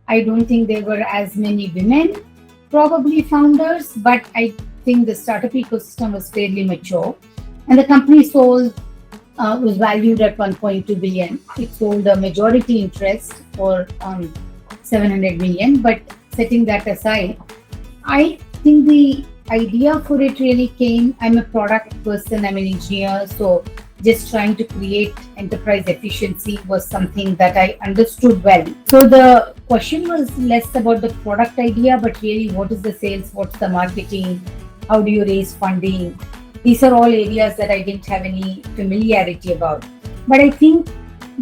I don't think there were as many women, probably founders, but I think the startup ecosystem was fairly mature. And the company was valued at 1.2 billion. It sold a majority interest for 700 million. But setting that aside, I think the idea for it really came. I'm a product person, I'm an engineer, so just trying to create enterprise efficiency was something that I understood well. So the question was less about the product idea, but really what is the sales, what's the marketing, how do you raise funding? These are all areas that I didn't have any familiarity about. But I think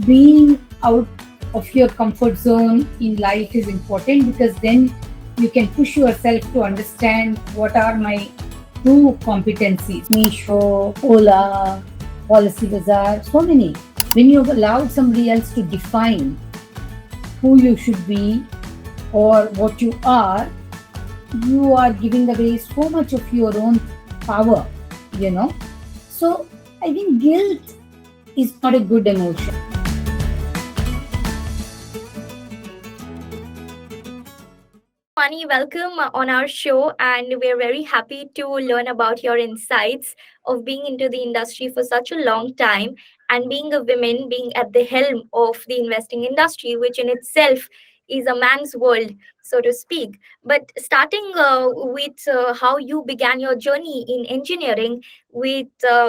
being out of your comfort zone in life is important, because then you can push yourself to understand what are my true competencies. Misho, Ola, Policy Bazaar, so many. When you've allowed somebody else to define who you should be or what you are giving away so much of your own power, you know. So I think guilt is not a good emotion. Vani, welcome on our show, and we're very happy to learn about your insights of being into the industry for such a long time and being a woman, being at the helm of the investing industry, which in itself is a man's world, so to speak. But starting with how you began your journey in engineering, with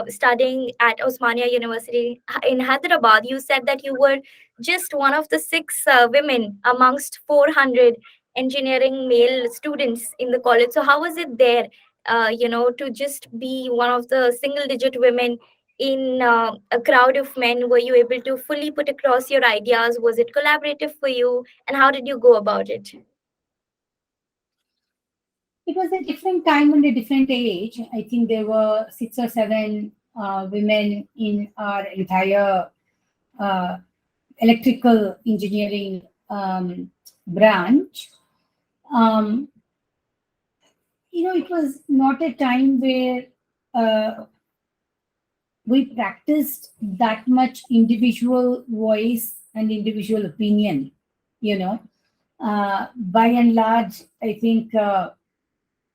studying at Osmania University in Hyderabad, you said that you were just one of the six women amongst 400 engineering male students in the college. So how was it there, to just be one of the single digit women in a crowd of men? Were you able to fully put across your ideas? Was it collaborative for you? And how did you go about it? It was a different time and a different age. I think there were 6 or 7 women in our entire uh, electrical engineering branch. Um, it was not a time where we practiced that much individual voice and individual opinion. By and large, I think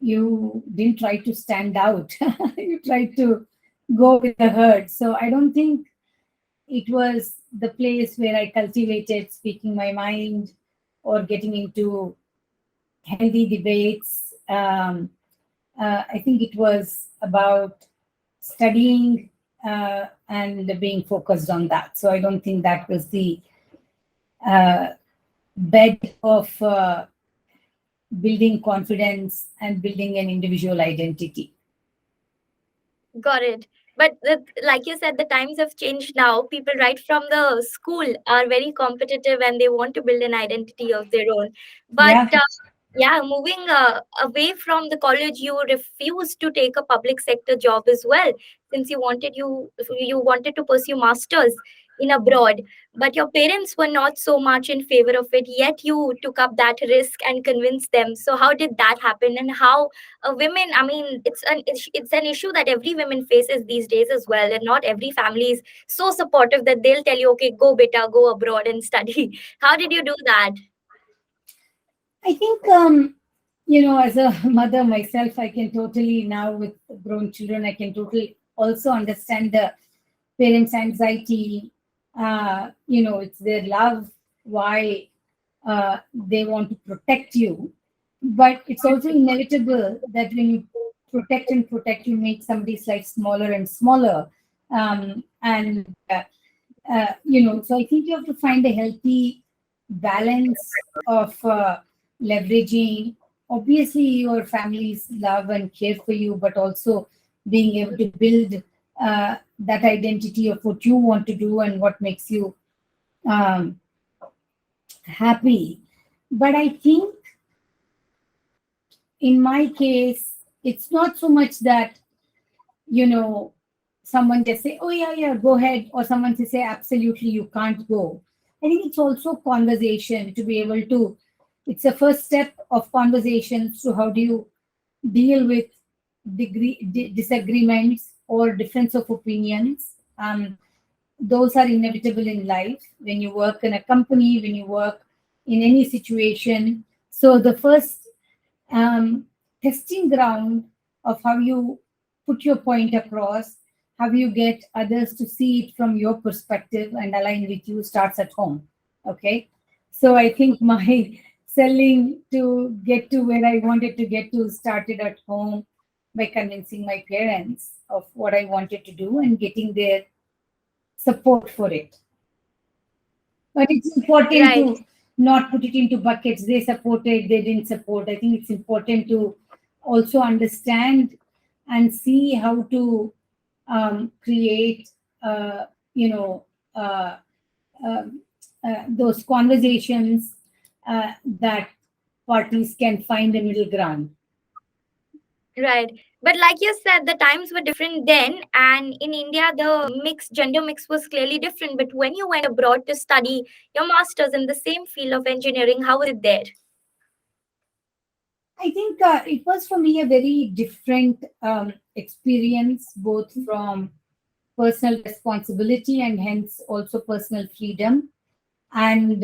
you didn't try to stand out. You tried to go with the herd. So I don't think it was the place where I cultivated speaking my mind or getting into healthy debates. I think it was about studying and being focused on that. So I don't think that was the uh, bed of building confidence and building an individual identity. Got it. But like you said, the times have changed now. People right from the school are very competitive and they want to build an identity of their own. But Yeah. yeah, moving away from the college, you refused to take a public sector job as well, since you wanted to pursue masters in abroad. But your parents were not so much in favor of it. Yet you took up that risk and convinced them. So how did that happen? And how women, I mean, it's an issue that every woman faces these days as well, and not every family is so supportive that they'll tell you, okay, go beta, go abroad and study. How did you do that? I think, as a mother myself, I can totally now with grown children, I can totally also understand the parents' anxiety. It's their love, why they want to protect you. But it's also inevitable that when you protect, you make somebody's life smaller and smaller. So I think you have to find a healthy balance of leveraging, obviously, your family's love and care for you, but also being able to build that identity of what you want to do and what makes you um, happy. But I think in my case, it's not so much that, you know, someone just say, oh, yeah, yeah, go ahead. Or someone to say, absolutely, you can't go. I think it's also conversation to be able to, it's a first step of conversations to how do you deal with disagreements or difference of opinions. Those are inevitable in life when you work in a company, when you work in any situation. So the first um, testing ground of how you put your point across, how you get others to see it from your perspective and align with you starts at home. Okay. So I think my selling to get to where I wanted to get to started at home by convincing my parents of what I wanted to do and getting their support for it. But it's important Right. to not put it into buckets. They supported, they didn't support. I think it's important to also understand and see how to create, uh, you know, uh, um those conversations that parties can find a middle ground. Right. But like you said, the times were different then, and in India, the gender mix was clearly different. But when you went abroad to study your master's in the same field of engineering, how was it there? I think it was for me a very different experience, both from personal responsibility and hence also personal freedom, and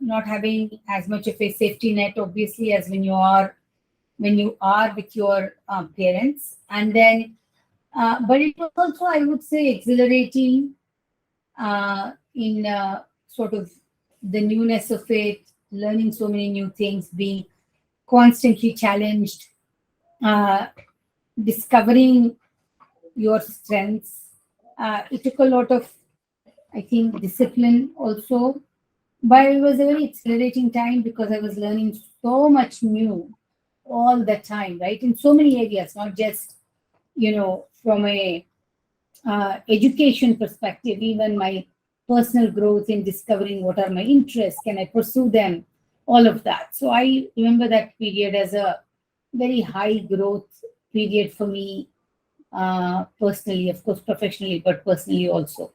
not having as much of a safety net, obviously, as when you are with your parents. And then, but it was also, I would say, exhilarating in sort of the newness of it, learning so many new things, being constantly challenged, uh, discovering your strengths. It took a lot of, I think, discipline also. But it was a very exhilarating time because I was learning so much new all the time, right? In so many areas, not just, from a education perspective, even my personal growth in discovering what are my interests, can I pursue them, all of that. So I remember that period as a very high growth period for me, personally, of course, professionally, but personally also.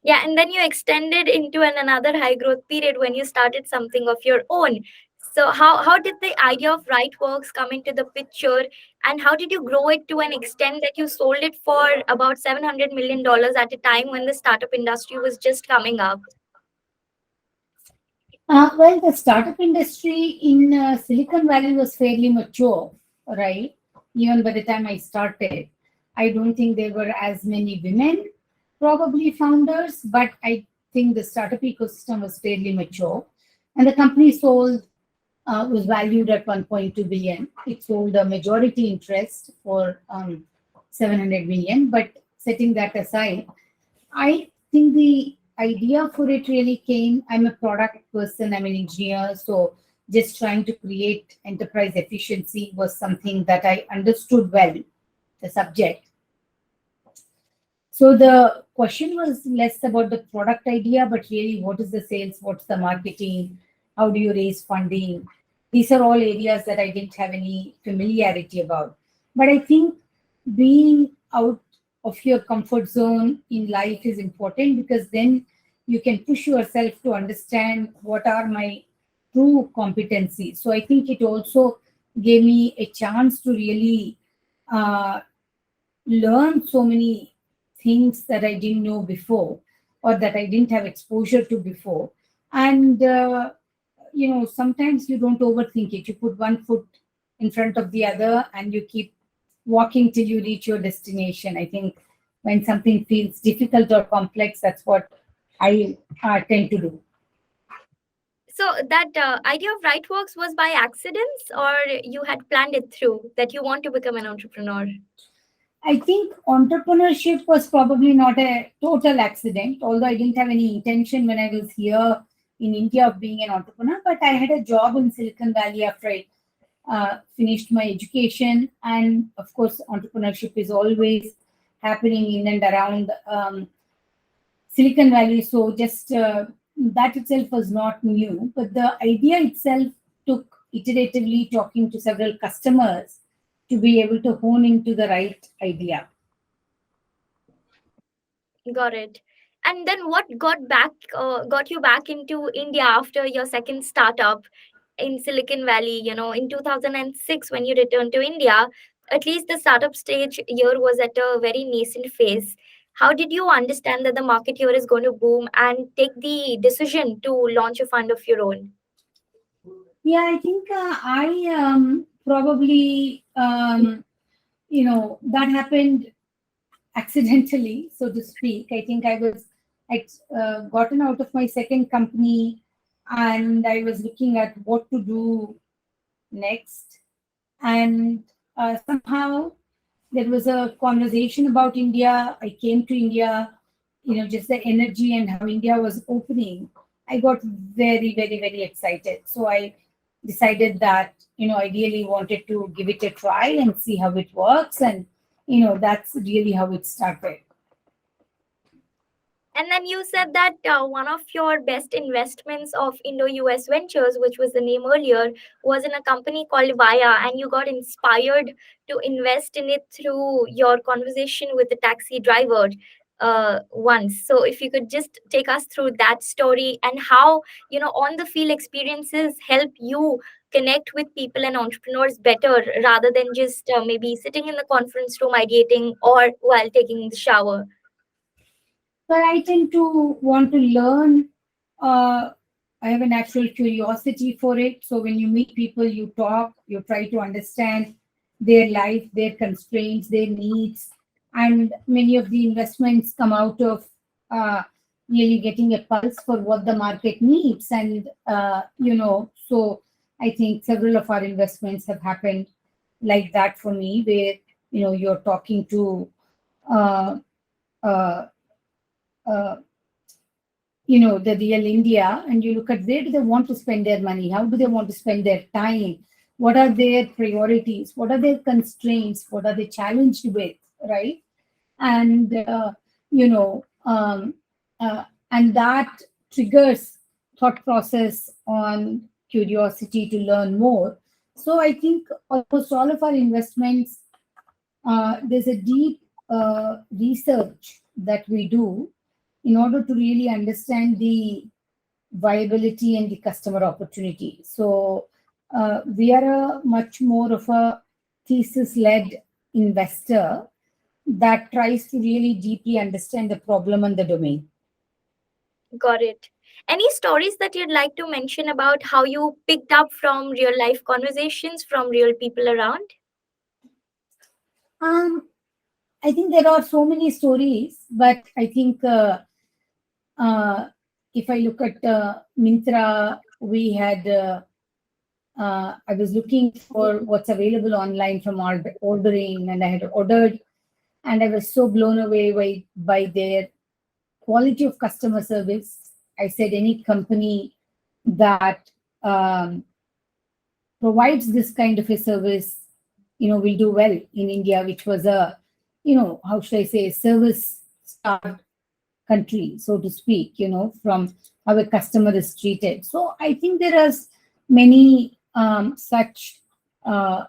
Yeah, and then you extended into another high growth period when you started something of your own. So how did the idea of RightWorks come into the picture, and how did you grow it to an extent that you sold it for about $700 million at a time when the startup industry was just coming up? Well, the startup industry in Silicon Valley was fairly mature, right? Even by the time I started, I don't think there were as many women, probably founders, but I think the startup ecosystem was fairly mature. And the company was valued at 1.2 billion. It sold a majority interest for 700 million. But setting that aside, I think the idea for it really came. I'm a product person, I'm an engineer, so just trying to create enterprise efficiency was something that I understood well, the subject. So the question was less about the product idea, but really what is the sales, what's the marketing, how do you raise funding? These are all areas that I didn't have any familiarity about. But I think being out of your comfort zone in life is important because then you can push yourself to understand what are my true competencies. So I think it also gave me a chance to really uh, learn so many things that I didn't know before or that I didn't have exposure to before. And, sometimes you don't overthink it. You put one foot in front of the other and you keep walking till you reach your destination. I think when something feels difficult or complex, that's what I tend to do. So that idea of RightWorks was by accidents, or you had planned it through that you want to become an entrepreneur? I think entrepreneurship was probably not a total accident, although I didn't have any intention when I was here in India of being an entrepreneur. But I had a job in Silicon Valley after I finished my education. And of course, entrepreneurship is always happening in and around Silicon Valley. So just that itself was not new, but the idea itself took iteratively talking to several customers to be able to hone into the right idea. Got it. And then what got you back into India after your second startup in Silicon Valley? In 2006 when you returned to India, at least the startup stage here was at a very nascent phase. How did you understand that the market here is going to boom and take the decision to launch a fund of your own? Yeah, I think I probably that happened accidentally, so to speak. I think I'd gotten out of my second company, and I was looking at what to do next. And somehow there was a conversation about India. I came to India, just the energy and how India was opening. I got very, very, very excited. So I decided that, I really wanted to give it a try and see how it works. And, that's really how it started. And then you said that one of your best investments of Indo-US Ventures, which was the name earlier, was in a company called Via, and you got inspired to invest in it through your conversation with the taxi driver once. So if you could just take us through that story and how, on the field experiences help you connect with people and entrepreneurs better rather than just maybe sitting in the conference room ideating or while taking the shower. But I tend to want to learn. Uh, I have a natural curiosity for it. So when you meet people, you talk, you try to understand their life, their constraints, their needs. And many of the investments come out of uh, really getting a pulse for what the market needs. And, so I think several of our investments have happened like that for me, where, you're talking to uh, uh, uh, the real India, and you look at where do they want to spend their money, how do they want to spend their time, what are their priorities, what are their constraints, what are they challenged with, right? And you know um, and that triggers thought process on curiosity to learn more. So I think almost all of our investments, there's a deep research that we do in order to really understand the viability and the customer opportunity. So we are a much more of a thesis-led investor that tries to really deeply understand the problem and the domain. Got it. Any stories that you'd like to mention about how you picked up from real life conversations from real people around? Um, I think there are so many stories, but I think uh, if I look at Myntra, we had I was looking for what's available online from ordering, and I had ordered, and I was so blown away by their quality of customer service. I said any company that provides this kind of a service, will do well in India, which was a, how should I say, service starved country, so to speak, from how a customer is treated. So I think there are many such uh,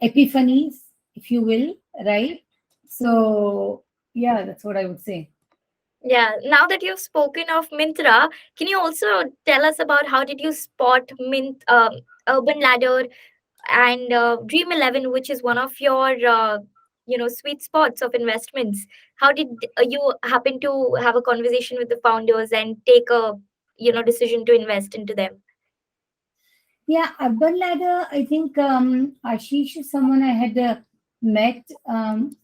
epiphanies, if you will, right? So, yeah, that's what I would say. Yeah, now that you've spoken of Mintra, can you also tell us about how did you spot Urban Ladder and Dream 11, which is one of your sweet spots of investments? How did you happen to have a conversation with the founders and take a decision to invest into them? Yeah, Urban Ladder, I think Ashish is someone I had met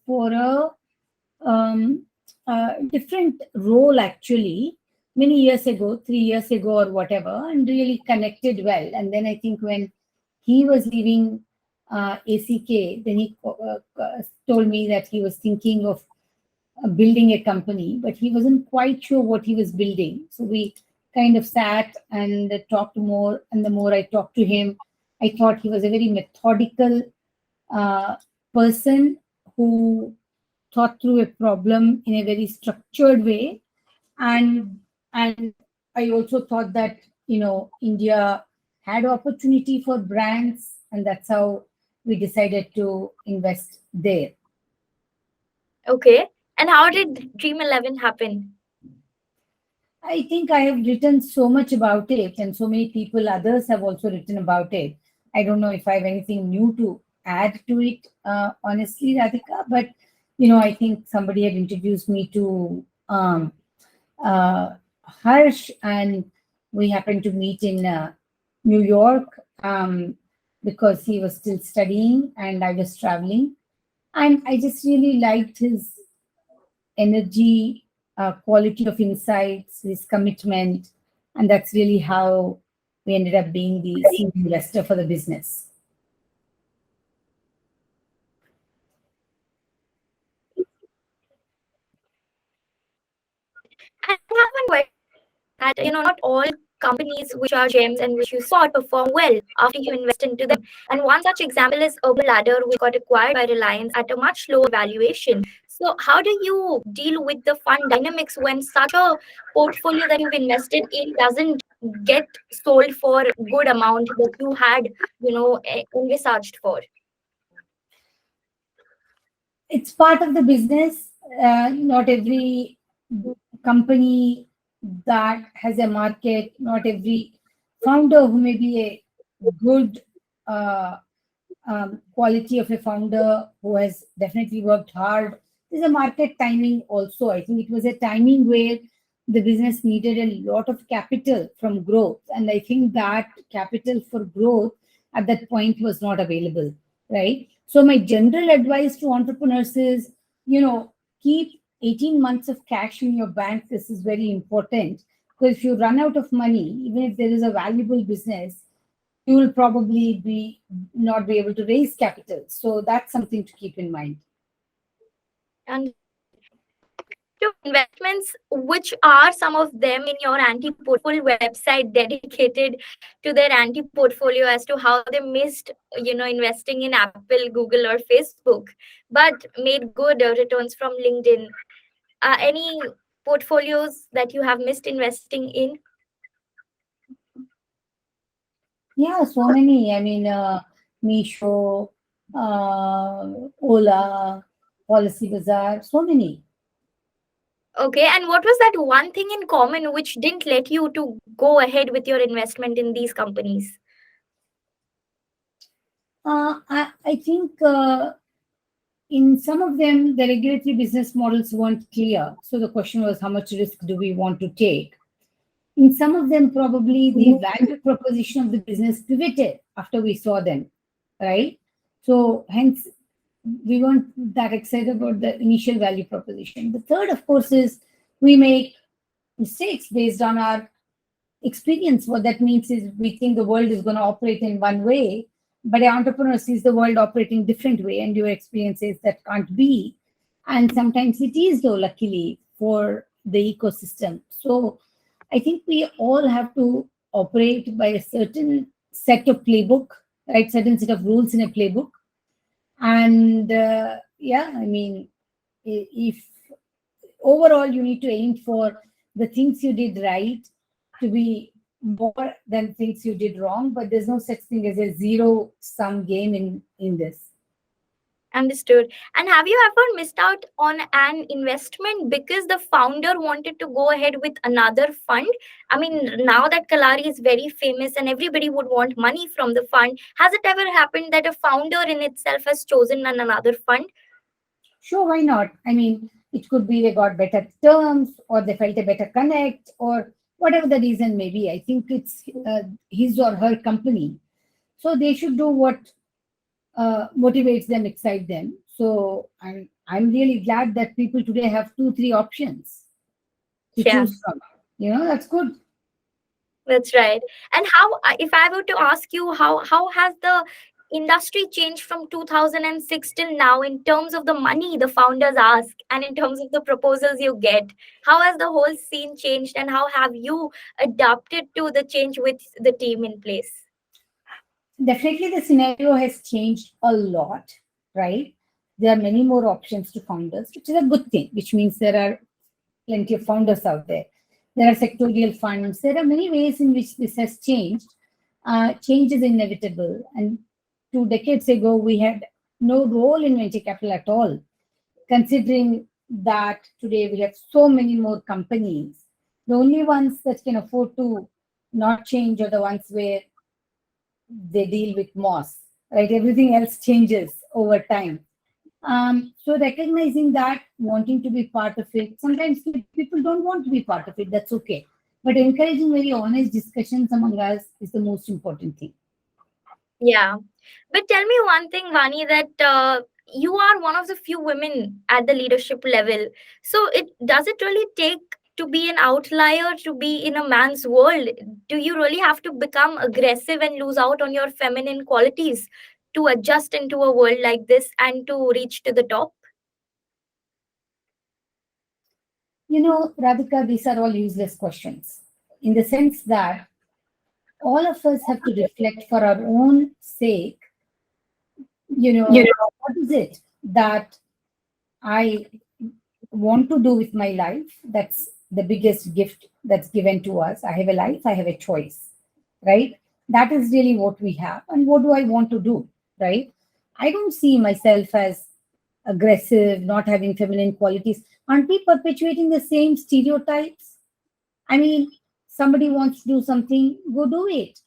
for um, a different role actually many years ago, 3 years ago or whatever, and really connected well. And then I think when he was leaving ACK, then he told me that he was thinking of building a company, but he wasn't quite sure what he was building. So we kind of sat and talked more. And the more I talked to him, I thought he was a very methodical uh, person who thought through a problem in a very structured way. And I also thought that India had opportunity for brands, and that's how we decided to invest there. Okay. And how did Dream 11 happen? I think I have written so much about it, and so many people, others have also written about it. I don't know if I have anything new to add to it, honestly, Radhika, but I think somebody had introduced me to uh, Harsh, and we happened to meet in New York because he was still studying and I was traveling. And I just really liked his energy, quality of insights, his commitment. And that's really how we ended up being the seed investor for the business. And I have one question that, not all companies which are gems and which you saw perform well after you invest into them. And one such example is Urban Ladder, which got acquired by Reliance at a much lower valuation. So, how do you deal with the fund dynamics when such a portfolio that you've invested in doesn't get sold for good amount that you had, envisaged for? It's part of the business. Not every company that has a market, not every founder who may be a good quality of a founder who has definitely worked hard. There's a market timing also. I think it was a timing where the business needed a lot of capital from growth. And I think that capital for growth at that point was not available, right? So my general advice to entrepreneurs is, keep 18 months of cash in your bank. This is very important because if you run out of money, even if there is a valuable business, you will probably be not be able to raise capital. So that's something to keep in mind. And to investments, which are some of them in your anti-portfolio website dedicated to their anti-portfolio as to how they missed, investing in Apple, Google, or Facebook, but made good returns from LinkedIn. Any portfolios that you have missed investing in? Yeah, so many. I mean, Misho, Ola, Policy Bazaar, so many. Okay, and what was that one thing in common which didn't let you to go ahead with your investment in these companies? I think in some of them, the regulatory business models weren't clear. So the question was, how much risk do we want to take? In some of them, probably the value proposition of the business pivoted after we saw them, right? So hence, we weren't that excited about the initial value proposition. The third, of course, is we make mistakes based on our experience. What that means is we think the world is going to operate in one way, but an entrepreneur sees the world operating different way, and your experience says that can't be. And sometimes it is, though, luckily for the ecosystem. So I think we all have to operate by a certain set of playbook, right? Certain set of rules in a playbook. And yeah, I mean, if overall you need to aim for the things you did right to be more than things you did wrong, but there's no such thing as a zero sum game in this. Understood. And have you ever missed out on an investment because the founder wanted to go ahead with another fund? I mean, now that Kalari is very famous and everybody would want money from the fund, has it ever happened that a founder in itself has chosen another fund? Sure, why not? I mean, it could be they got better terms or they felt a better connect or whatever the reason may be. I think it's his or her company. So they should do what motivates them, excites them. So I'm really glad that people today have 2, 3 options to Yeah. choose from. That's good. That's right. And how, if I were to ask you, how has the industry changed from 2006 till now in terms of the money the founders ask and in terms of the proposals you get? How has the whole scene changed and how have you adapted to the change with the team in place? Definitely, the scenario has changed a lot, right? There are many more options to founders, which is a good thing, which means there are plenty of founders out there. There are sectorial funds. There are many ways in which this has changed. Change is inevitable. And 2 decades ago, we had no role in venture capital at all. Considering that today we have so many more companies, the only ones that can afford to not change are the ones where they deal with moss, right? Everything else changes over time. So recognizing that, wanting to be part of it, sometimes people don't want to be part of it, that's okay. But encouraging very honest discussions among us is the most important thing. Yeah. But tell me one thing, Vani, that you are one of the few women at the leadership level. So it does it really take to be an outlier to be in a man's world? Do you really have to become aggressive and lose out on your feminine qualities to adjust into a world like this and to reach to the top? Radhika, these are all useless questions in the sense that all of us have to reflect for our own sake, You what is it that I want to do with my life? That's the biggest gift that's given to us. I have a life, I have a choice, right? That is really what we have. And what do I want to do, right? I don't see myself as aggressive, not having feminine qualities. Aren't we perpetuating the same stereotypes? I mean, somebody wants to do something, go do it.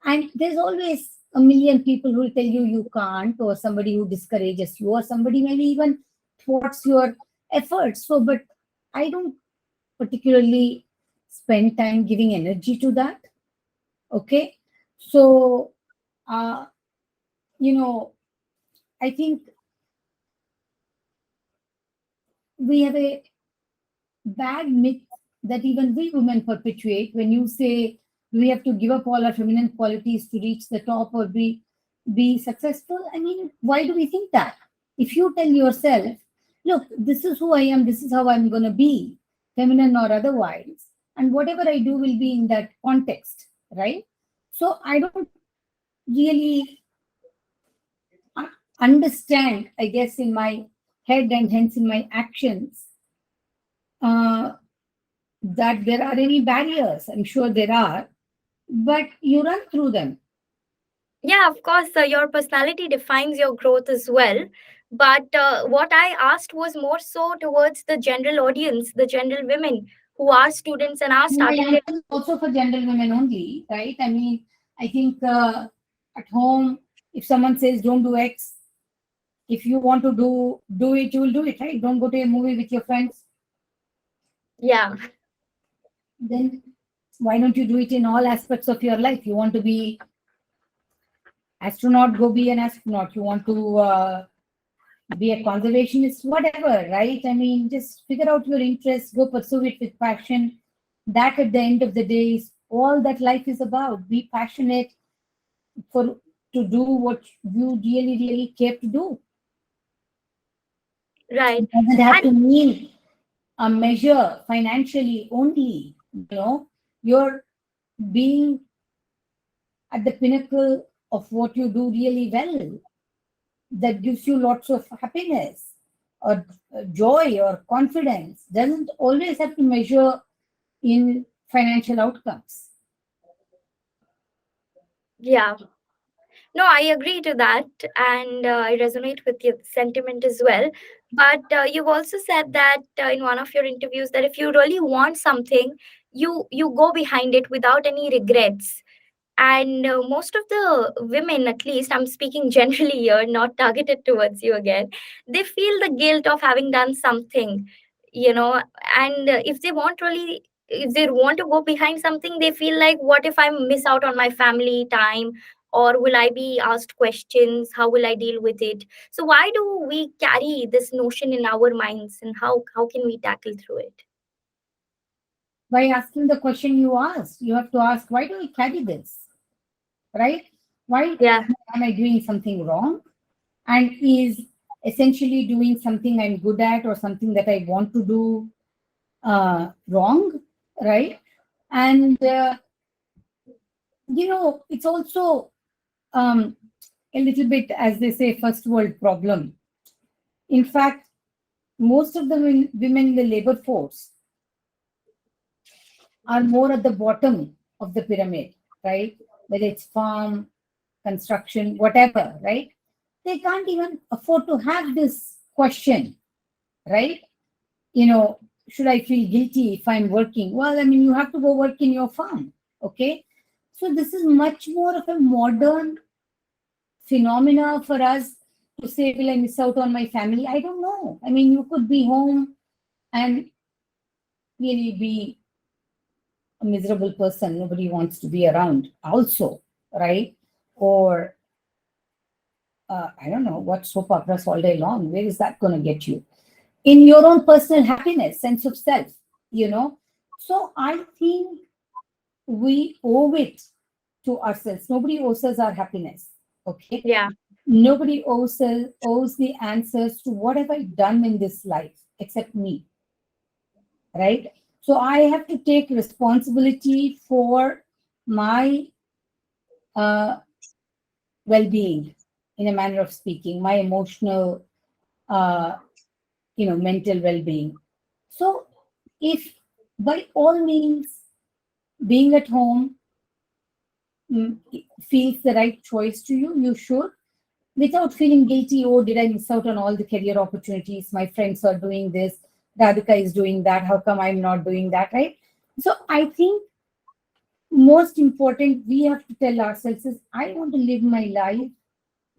And there's always a million people who will tell you you can't, or somebody who discourages you, or somebody maybe even thwarts your efforts. So, but I don't particularly spend time giving energy to that. Okay. So, uh, you know, I think we have a bad myth that even we women perpetuate when you say we have to give up all our feminine qualities to reach the top or be successful. I mean, why do we think that? If you tell yourself, look, this is who I am, this is how I'm going to be, feminine or otherwise, and whatever I do will be in that context, right? So I don't really understand, I guess, in my head and hence in my actions, uh, that there are any barriers. I'm sure there are, but you run through them. Yeah, of course, your personality defines your growth as well. But what I asked was more so towards the general audience, the general women who are students and are My starting their. answer is also for general women only, right? I mean, I think at home, if someone says don't do X, if you want to do it, you will do it, right? Don't go to a movie with your friends. Yeah, Then why don't you do it in all aspects of your life? You want to be astronaut, go be an astronaut. You want to be a conservationist, whatever, right? I mean, just figure out your interests, go pursue it with passion. That at the end of the day is all that life is about. Be passionate for to do what you really, really care to do. right. It doesn't have And to mean a measure financially only. You're being at the pinnacle of what you do really well. That gives you lots of happiness or joy or confidence. Doesn't always have to measure in financial outcomes. yeah, no, I agree to that. And I resonate with your sentiment as well. But you've also said that in one of your interviews that if you really want something, you go behind it without any regrets. And most of the women, at least I'm speaking generally here, not targeted towards you again, they feel the guilt of having done something, you know. And if they want to go behind something, they feel like, what if I miss out on my family time, or will I be asked questions, how will I deal with it? So why do we carry this notion in our minds, and how can we tackle through it? By asking the question you asked, you have to ask, why do I carry this? Right? Why Yeah, am I doing something wrong? And is essentially doing something I'm good at or something that I want to do wrong? Right? And it's also a little bit, as they say, first world problem. In fact, most of the women in the labor force are more at the bottom of the pyramid, right? Whether it's farm, construction, whatever, right? They can't even afford to have this question, right? Should I feel guilty if I'm working? Well, I mean, you have to go work in your farm, okay? So this is much more of a modern phenomena for us to say, will I miss out on my family? I don't know. I mean, you could be home and really be miserable person nobody wants to be around, also, right? Or I don't know, what soap operas all day long. Where is that going to get you? In your own personal happiness, sense of self, you know? So I think we owe it to ourselves. Nobody owes us our happiness, okay? Yeah. Nobody owes the answers to what have I done in this life except me, right? So I have to take responsibility for my uh, well-being, in a manner of speaking, my emotional, uh, mental well-being. So if by all means being at home mm, feels the right choice to you, you should, without feeling guilty. Oh, did I miss out on all the career opportunities? My friends are doing this. Radhika is doing that. How come I'm not doing that? Right. So I think most important we have to tell ourselves is I want to live my life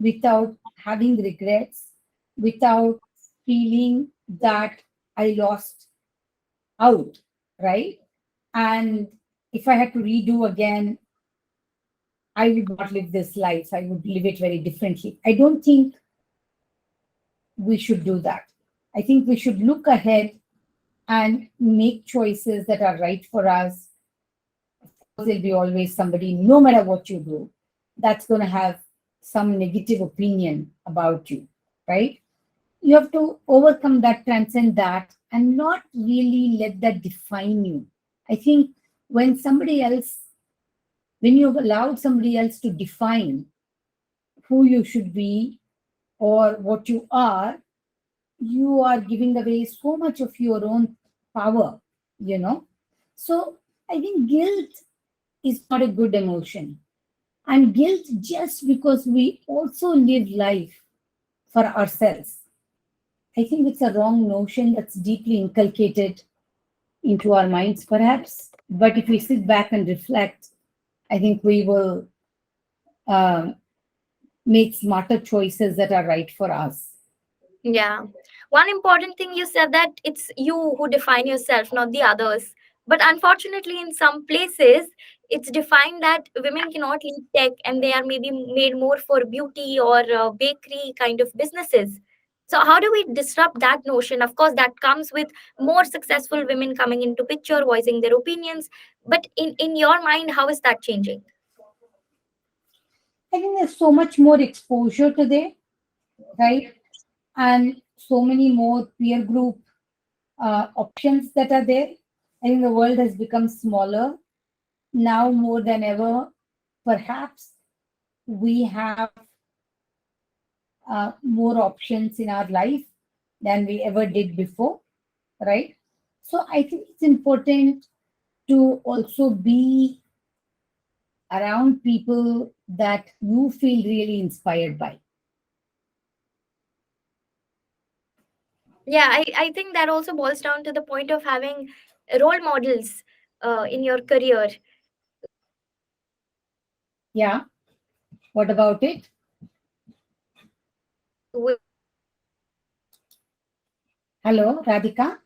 without having regrets, without feeling that I lost out, right? And if I had to redo again, I would not live this life. I would live it very differently. I don't think we should do that. I think we should look ahead and make choices that are right for us. Of course, there'll be always somebody, no matter what you do, that's going to have some negative opinion about you, right? You have to overcome that, transcend that, and not really let that define you. I think when somebody else, when you've allowed somebody else to define who you should be or what you are giving away so much of your own power, you know. So I think guilt is not a good emotion. And guilt just because we also live life for ourselves. I think it's a wrong notion that's deeply inculcated into our minds, perhaps. But if we sit back and reflect, I think we will um, make smarter choices that are right for us. Yeah. One important thing you said that it's you who define yourself, not the others. But unfortunately, in some places, it's defined that women cannot lead tech and they are maybe made more for beauty or bakery kind of businesses. So, how do we disrupt that notion? Of course, that comes with more successful women coming into picture, voicing their opinions. But in your mind, how is that changing? I think there's so much more exposure today, right? And so many more peer group options that are there. I think the world has become smaller now more than ever. Perhaps we have more options in our life than we ever did before, right? So I think it's important to also be around people that you feel really inspired by. Yeah, I think that also boils down to the point of having role models in your career. Yeah. What about it? Hello, Radhika.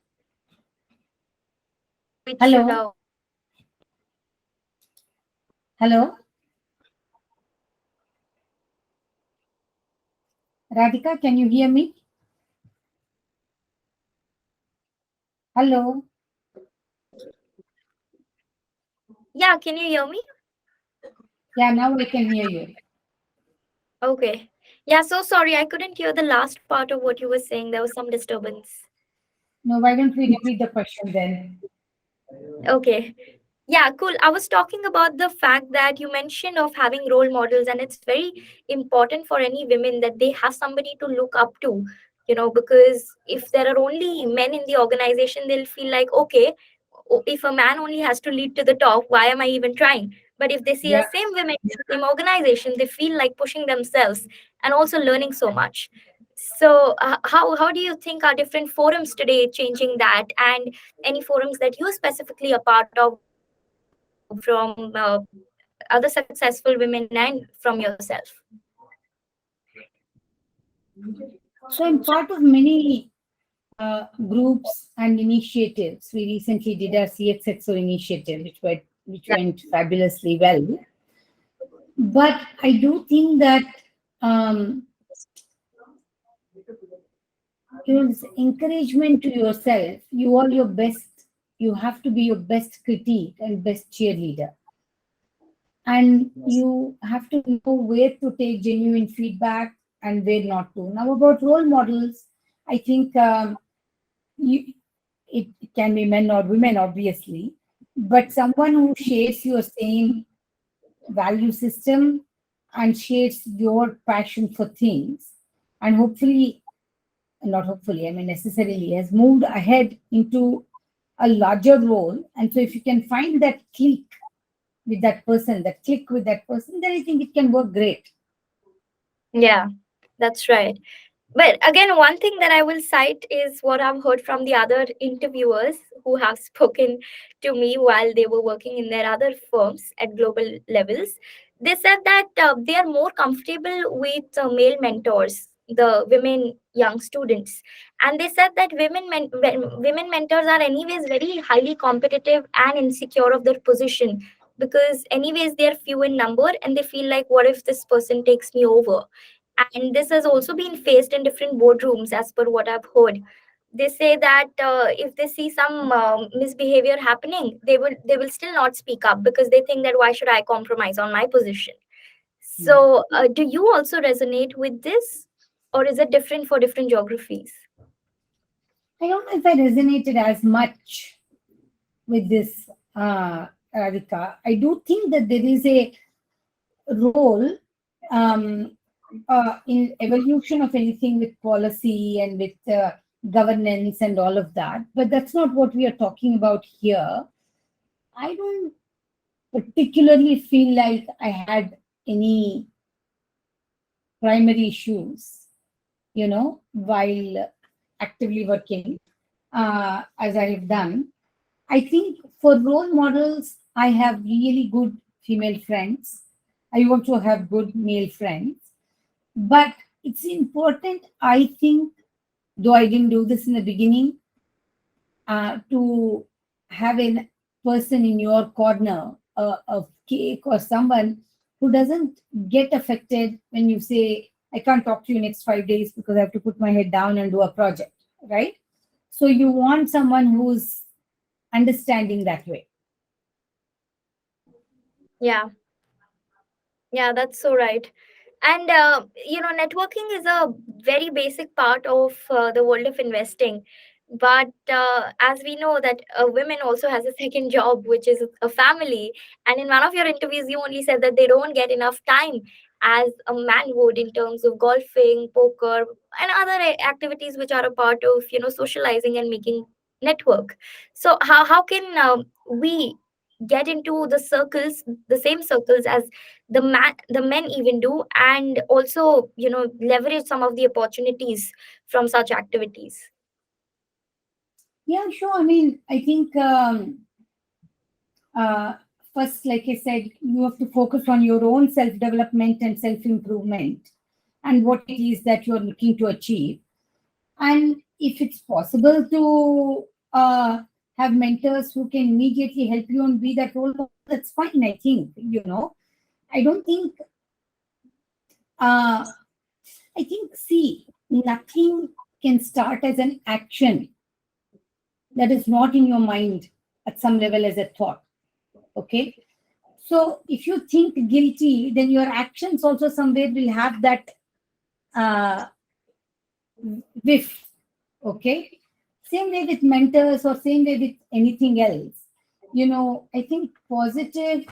Which Hello. Hello, Radhika. Can you hear me? Hello. yeah, can you hear me? Yeah, now I can hear you. Okay. Yeah, so sorry, I couldn't hear the last part of what you were saying. There was some disturbance. No, why don't we repeat the question then? Okay. Yeah, cool. I was talking about the fact that you mentioned of having role models, and it's very important for any women that they have somebody to look up to, because if there are only men in the organization, they'll feel like, okay, if a man only has to lead to the top, why am I even trying? But if they see a Yeah. same women in the same organization, they feel like pushing themselves and also learning so much. So, how do you think are different forums today changing that, and any forums that you specifically are part of from other successful women and from yourself? So I'm part of many groups and initiatives. We recently did our cxxo initiative, which which went fabulously well. But I do think that um, is encouragement to yourself. You are your best. You have to be your best critique and best cheerleader. And you have to know where to take genuine feedback and where not to. Now, about role models, I think you, it can be men or women, obviously, but someone who shares your same value system and shares your passion for things, and hopefully, not hopefully, I mean necessarily, has moved ahead into a larger role. And so, if you can find that with that person, that click with that person, then I think it can work great. Yeah, that's right. But again, one thing that I will cite is what I've heard from the other interviewers who have spoken to me while they were working in their other firms at global levels. They said that they are more comfortable with male mentors, the women young students, and they said that women mentors are anyways very highly competitive and insecure of their position, because anyways they are few in number and they feel like, what if this person takes me over? And this has also been faced in different boardrooms as per what I've heard. They say that if they see some misbehavior happening, they will still not speak up, because they think that why should I compromise on my position? So do you also resonate with this, or is it different for different geographies? I don't know if I resonated as much with this, Radhika. I do think that there is a role um, in evolution of anything with policy and with governance and all of that. But that's not what we are talking about here. I don't particularly feel like I had any primary issues, while actively working as I have done. I think for role models, I have really good female friends. I also have good male friends. But it's important, I think, though I didn't do this in the beginning, to have a person in your corner, a cake or someone who doesn't get affected when you say, I can't talk to you next 5 days because I have to put my head down and do a project, right? So you want someone who's understanding that way. Yeah, yeah, that's so right. And networking is a very basic part of the world of investing. But as we know that women also has a second job, which is a family. And in one of your interviews, you only said that they don't get enough time as a man would in terms of golfing, poker, and other activities which are a part of socializing and making network. So how can we get into the same circles as the men even do, and also leverage some of the opportunities from such activities? Yeah, sure. I mean, I think uh, first, like I said, you have to focus on your own self development and self improvement and what it is that you're looking to achieve. And if it's possible to have mentors who can immediately help you and be that role model, that's fine. I think, I don't think, uh, I think, see, nothing can start as an action that is not in your mind at some level as a thought. Okay. So if you think guilty, then your actions also somewhere will have that uh, whiff. Okay. Same way with mentors or same way with anything else. I think positive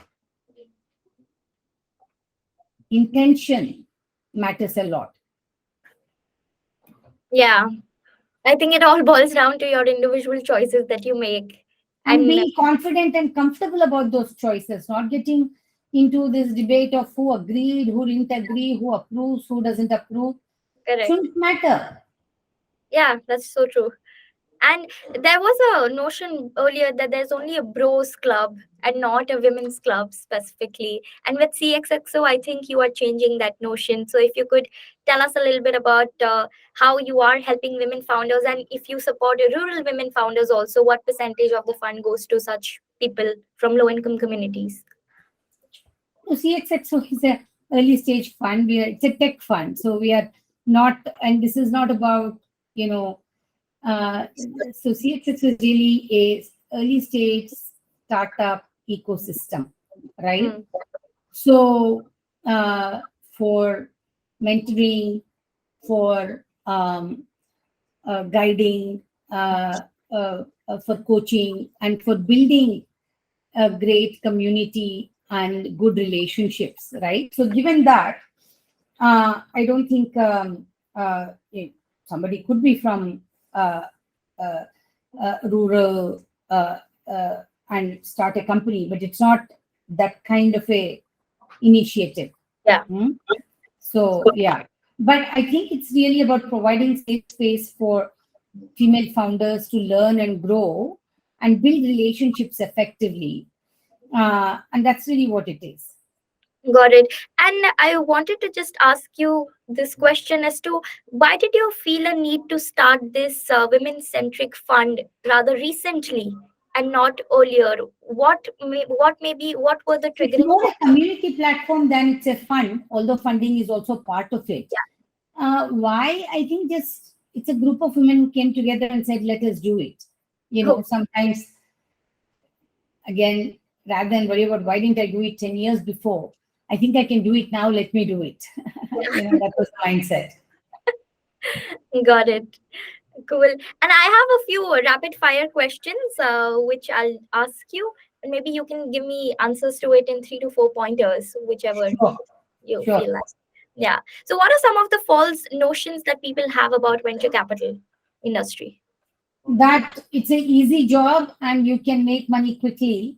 intention matters a lot. Yeah, I think it all boils down to your individual choices that you make. And And being confident and comfortable about those choices, not getting into this debate of who agreed, who didn't agree, who approves, who doesn't approve. correct. Shouldn't matter. Yeah, that's so true. And there was a notion earlier that there's only a bros club and not a women's club specifically. And with cxxo, I think you are changing that notion. So if you could tell us a little bit about how you are helping women founders, and if you support rural women founders also, what percentage of the fund goes to such people from low-income communities? So cxxo is a early stage fund. It's a tech fund, so we are not, and this is not about, you know, so cxxo is really a early stage startup ecosystem, right? Hmm. So for mentoring, for guiding, for coaching, and for building a great community and good relationships, right? So given that, I don't think somebody could be from uh, uh, rural and start a company, but it's not that kind of a initiative. Yeah. Hmm? So yeah, but I think it's really about providing safe space for female founders to learn and grow and build relationships effectively, and that's really what it is. Got it. And I wanted to just ask you this question as to why did you feel a need to start this women-centric fund rather recently and not earlier? What were the It's triggering more points? a community platform than it's a fund, although funding is also part of it. Why? I think just it's a group of women who came together and said, let us do it. You know, sometimes, again, rather than worry about why didn't I do it 10 years before, I think I can do it now, let me do it. That was the mindset. Got it. Cool. And I have a few rapid fire questions, which I'll ask you, and maybe you can give me answers to it in 3 to 4 pointers, whichever Sure, you sure. feel like. Yeah. So, what are some of the false notions that people have about venture capital industry? That it's an easy job and you can make money quickly.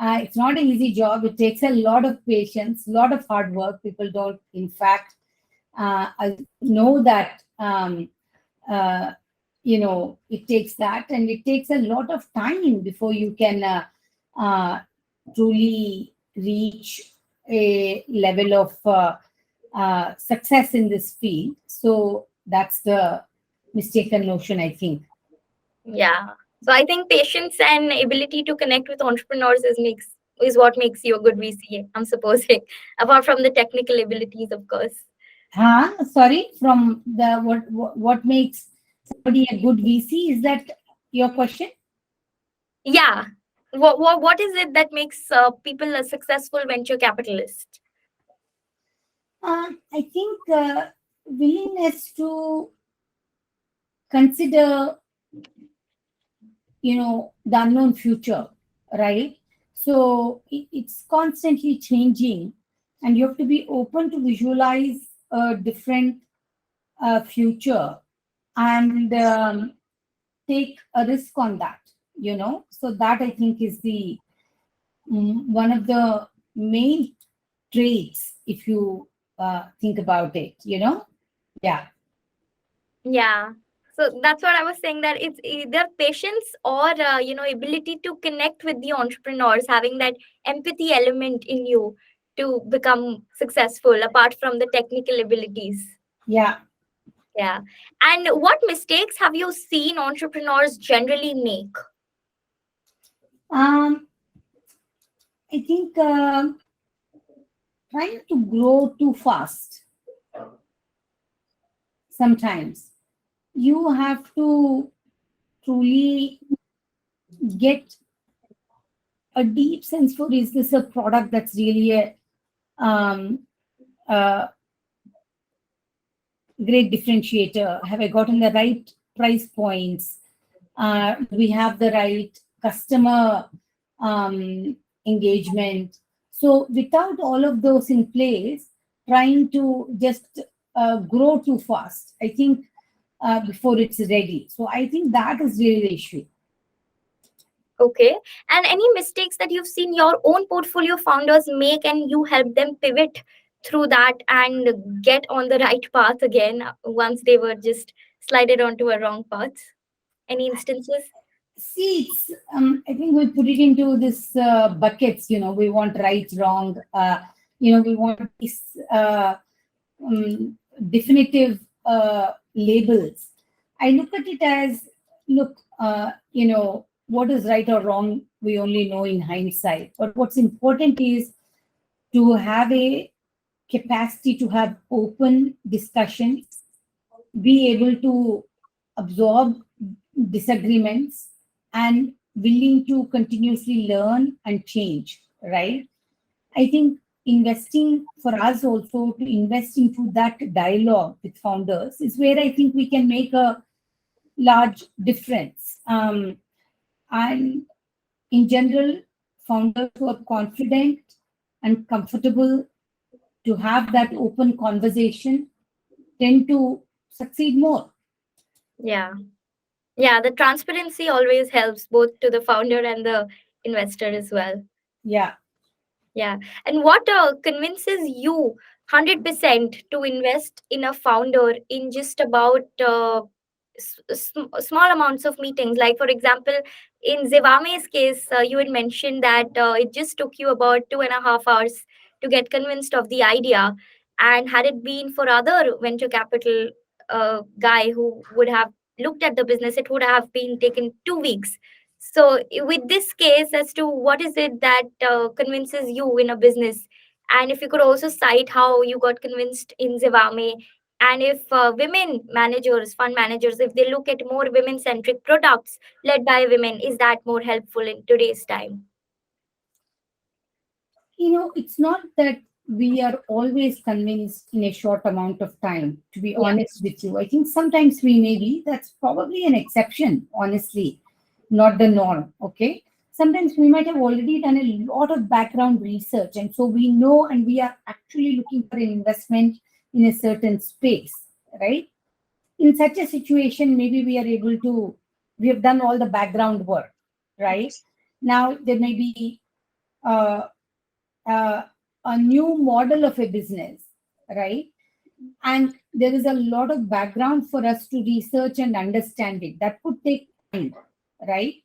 It's not an easy job. It takes a lot of patience, a lot of hard work. People don't, in fact, know that, uh, it takes that, and it takes a lot of time before you can uh, truly reach a level of success in this field. So that's the mistaken notion, I think. Yeah. So, I think patience and ability to connect with entrepreneurs is what makes you a good VC. I'm supposing, apart from the technical abilities, of course. Sorry, from the what makes somebody a good VC? Is that your question? Yeah. What is it that makes people a successful venture capitalist? I think willingness to consider, the unknown future, right? So it's constantly changing, and you have to be open to visualize a different future and take a risk on that. So that, I think, is the one of the main traits, if you think about it. Yeah. Yeah. So that's what I was saying, that it's either patience or ability to connect with the entrepreneurs, having that empathy element in you to become successful apart from the technical abilities. Yeah. Yeah. And what mistakes have you seen entrepreneurs generally make? um I think trying to grow too fast. Sometimes you have to truly get a deep sense for, is this a product that's really um, a great differentiator? Have I gotten the right price points? Do we have the right customer engagement? So without all of those in place, trying to just grow too fast, I think, before it's ready. So I think that is really the issue. Okay. And any mistakes that you've seen your own portfolio founders make and you help them pivot through that and get on the right path again once they were just slided onto a wrong path? Any instances? See, I think we put it into this buckets. We want right, wrong. We want these definitive labels. I look at it as, look, what is right or wrong, we only know in hindsight. But what's important is to have a capacity to have open discussions, be able to absorb disagreements, and willing to continuously learn and change, right? I think investing for us also to invest into that dialogue with founders is where I think we can make a large difference. And in general, founders who are confident and comfortable to have that open conversation tend to succeed more. Yeah. Yeah, the transparency always helps both to the founder and the investor as well. Yeah. Yeah. And what convinces you 100% to invest in a founder in just about small amounts of meetings? Like, for example, in Zivame's case, you had mentioned that it just took you about 2.5 hours to get convinced of the idea. And had it been for other venture capital guy who would have looked at the business, it would have been taken 2 weeks. So, with this case, as to what is it that convinces you in a business, and if you could also cite how you got convinced in Zivame, and if women managers, fund managers, if they look at more women centric products led by women, is that more helpful in today's time? It's not that we are always convinced in a short amount of time, to be Yeah. honest with you. I think sometimes we may be, that's probably an exception, honestly, not the norm. Okay. Sometimes we might have already done a lot of background research, and so we know and we are actually looking for an investment in a certain space, right? In such a situation, maybe we have done all the background work, right? Now, there may be uh, uh, a new model of a business, right? And there is a lot of background for us to research and understand it. That could take time, right?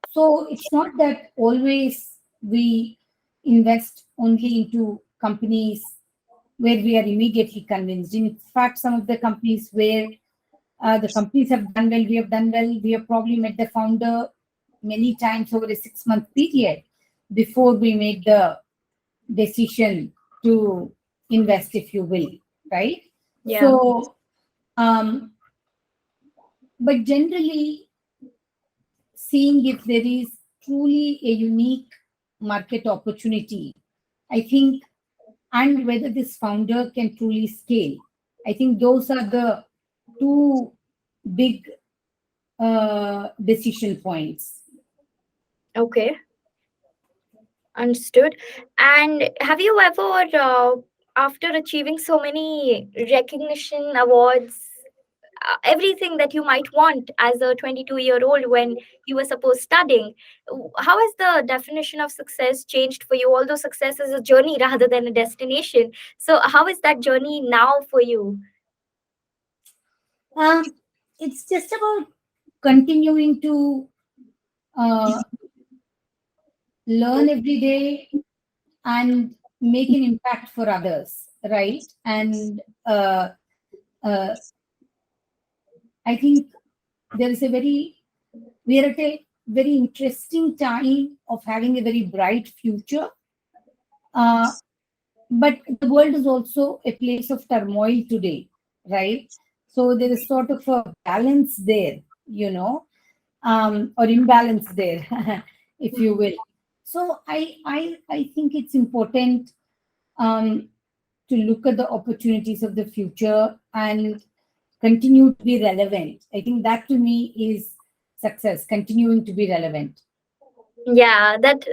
So it's not that always we invest only into companies where we are immediately convinced. In fact, some of the companies where the companies have done well, we have done well, we have probably met the founder many times over a 6-month period before we make the decision to invest, if you will, right? Yeah. So, but generally, seeing if there is truly a unique market opportunity, I think, and whether this founder can truly scale, I think those are the two big decision points. Okay. Understood. And have you ever, after achieving so many recognition awards, everything that you might want as a 22-year-old when you were supposed studying, how has the definition of success changed for you? Although success is a journey rather than a destination. So, how is that journey now for you? Um, it's just about continuing to uh, learn every day and make an impact for others, right? And uh, I think there is a we are at a very interesting time of having a very bright future. Uh, but the world is also a place of turmoil today, right? So there is sort of a balance there, or imbalance there, if you will. So I think it's important um, to look at the opportunities of the future and continue to be relevant. I think that to me is success, continuing to be relevant. Yeah, that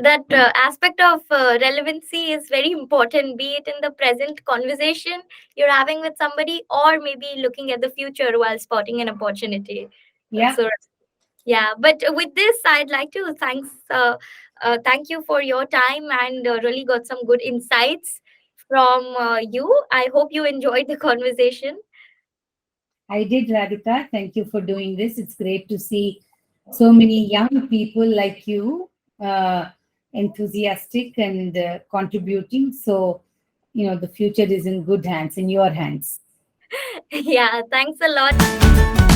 aspect of relevancy is very important, be it in the present conversation you're having with somebody, or maybe looking at the future while spotting an opportunity. That's Yeah, so. Yeah, but with this, I'd like to thank you for your time and really got some good insights from you. I hope you enjoyed the conversation. I did, Radhika. Thank you for doing this. It's great to see so many young people like you, uh, enthusiastic and contributing. So, the future is in good hands, in your hands. Yeah, thanks a lot.